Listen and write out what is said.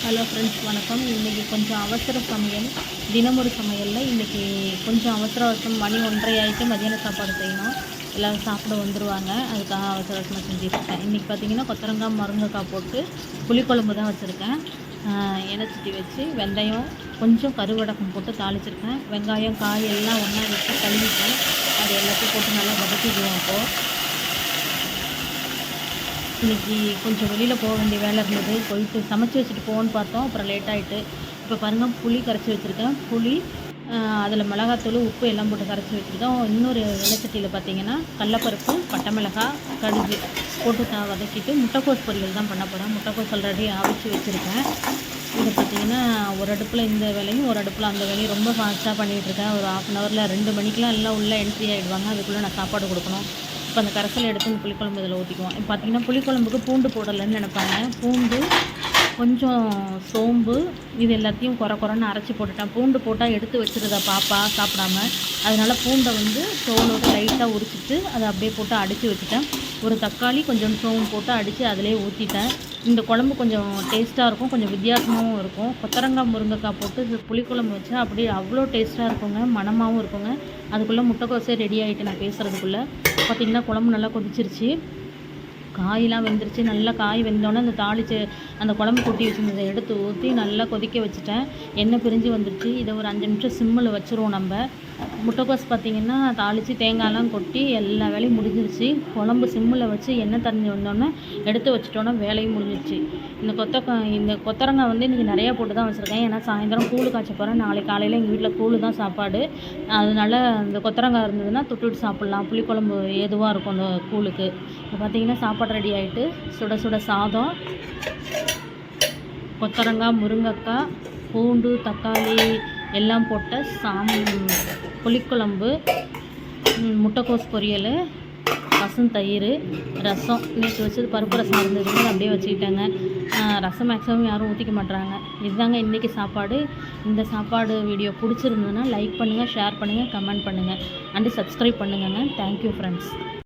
Hello friends, வணக்கம். இன்றைக்கி கொஞ்சம் அவசர சமையல், தினமொரு சமையலில் இன்றைக்கி கொஞ்சம் அவசர அவசரம். மணி 1:30 ஆகிட்டு மதியான சாப்பாடு செய்யணும். எல்லோரும் சாப்பிட வந்துடுவாங்க. அதுக்காக அவசர அவசரமாக செஞ்சுட்ருக்கேன். இன்றைக்கி பார்த்திங்கன்னா கொத்தரங்காய் முருங்கைக்காய் போட்டு புளிக்குழம்பு தான் வச்சுருக்கேன். எண்ணெய் சட்டி வச்சு வெந்தயம் கொஞ்சம் கருவடகம் போட்டு தாளிச்சிருக்கேன். வெங்காயம் காய் எல்லாம் ஒன்றா வச்சு கழுவிட்டேன். அது எல்லாத்தையும் போட்டு நல்லா வதக்கிக்குவோம். இன்றைக்கி கொஞ்சம் வெளியில் போக வேண்டிய வேலை இருந்தது. போயிட்டு சமைச்சி வச்சுட்டு போகணுன்னு பார்த்தோம். அப்புறம் லேட் ஆகிட்டு. இப்போ பாருங்கள், புளி கரைச்சி வச்சுருக்கேன். புளி அதில் மிளகாத்தூள் உப்பு எல்லாம் போட்டு கரைச்சி வச்சுருக்கேன். இன்னொரு எண்ணெய்ச்சட்டியில் பார்த்திங்கன்னா கடலப்பருப்பு, பட்டை மிளகாய், கடுகு போட்டு வதக்கிட்டு முட்டைக்கோஸ் பொரியல் தான் பண்ண போகிறேன். முட்டைக்கோஸ் ஆல்ரெடி அவிச்சு வச்சுருக்கேன். இது பார்த்திங்கன்னா ஒரு அடுப்பில் இந்த வேலையும் ஒரு அடுப்பில் அந்த வேலையும் ரொம்ப ஃபாஸ்ட்டாக பண்ணிகிட்ருக்கேன். ஒரு 1/2 ஹவரில் 2 மணிக்கெலாம் எல்லாம் உள்ளே என்ட்ரி ஆகிடுவாங்க. அதுக்குள்ளே நான் சாப்பாடு கொடுக்கணும். இப்போ அந்த கரைசலை எடுத்து இந்த புளிக்குழம்பு இதில் ஊற்றிக்குவோம். இப்போ பார்த்திங்கன்னா புளிக்குழம்புக்கு பூண்டு போடலைன்னு நினைப்பாங்க. பூண்டு கொஞ்சம் சோம்பு இது எல்லாத்தையும் குறைன்னு அரைச்சி போட்டுட்டேன். பூண்டு போட்டால் எடுத்து வச்சுருதா பாப்பா சாப்பிடாம. அதனால் பூண்டை தோலோடு லைட்டாக உரிச்சிட்டு அதை அப்படியே போட்டு அடித்து வச்சுட்டேன். ஒரு தக்காளி கொஞ்சம் சோம்பு போட்டு அடித்து அதிலே ஊற்றிட்டேன். இந்த குழம்பு கொஞ்சம் டேஸ்ட்டாக இருக்கும், கொஞ்சம் வித்தியாசமாகவும் இருக்கும். கொத்தரங்காய் முருங்கைக்காய் போட்டு புளிக்குழம்பு வச்சா அப்படியே அவ்வளோ டேஸ்ட்டாக இருக்குங்க, மணமாகவும் இருக்குங்க. அதுக்குள்ளே முட்டைக்கோஸே ரெடி ஆகிட்டு நான் பேசுகிறதுக்குள்ளே பார்த்திங்கன்னா குழம்பு நல்லா கொதிச்சிருச்சு. காயெலாம் வெந்துருச்சு. நல்லா காய் வெந்தோடனே அந்த தாளித்து அந்த குழம்பு கொட்டி வச்சுருந்ததை எடுத்து ஊற்றி நல்லா கொதிக்க வச்சுட்டேன். எண்ணெய் பிரிஞ்சு வந்துருச்சு. இதை ஒரு 5 நிமிஷம் சிம்மில் வச்சுருவோம். நம்ம முட்டைக்கோஸ் பார்த்திங்கன்னா தாளித்து தேங்காயெலாம் கொட்டி எல்லா வேலையும் முடிஞ்சிருச்சு. குழம்பு சிம்மில் வச்சு எண்ணெய் தண்ணி வந்தோடனே எடுத்து வச்சுட்டோன்னா வேலையும் முடிஞ்சிருச்சு. இந்த கொத்தரங்காய் இன்றைக்கி நிறையா போட்டு தான் வச்சுருக்கேன். ஏன்னா சாயந்தரம் கூழ் காய்ச்ச போகிறேன். நாளைக்கு காலையில் எங்கள் வீட்டில் கூழ் தான் சாப்பாடு. அதனால் இந்த கொத்தரங்காய் இருந்ததுன்னா தொட்டுட்டு சாப்பிட்லாம். புளிக்குழம்பு ஏதுவாக இருக்கும் அந்த கூழுக்கு. இப்போ பார்த்திங்கன்னா சாப்பாடு ரெடி ஆகிட்டு சுட சுட சாதம், கொத்தரங்காய் முருங்கைக்காய் பூண்டு தக்காளி எல்லாம் போட்ட புளிக்குழம்பு, முட்டைக்கோஸ் பொரியல், தயிர், ரசம். நேற்று வச்சது பருப்பு ரசம் இருந்ததுங்க, அப்படியே வச்சுக்கிட்டாங்க. ரசம் மேக்ஸிமம் யாரும் ஊற்றிக்க மாட்டுறாங்க. இதுதாங்க இன்றைக்கி சாப்பாடு. இந்த சாப்பாடு வீடியோ பிடிச்சிருந்ததுன்னா லைக் பண்ணுங்கள், ஷேர் பண்ணுங்கள், கமெண்ட் பண்ணுங்கள் அண்டு சப்ஸ்கிரைப் பண்ணுங்கங்க. Thank you friends.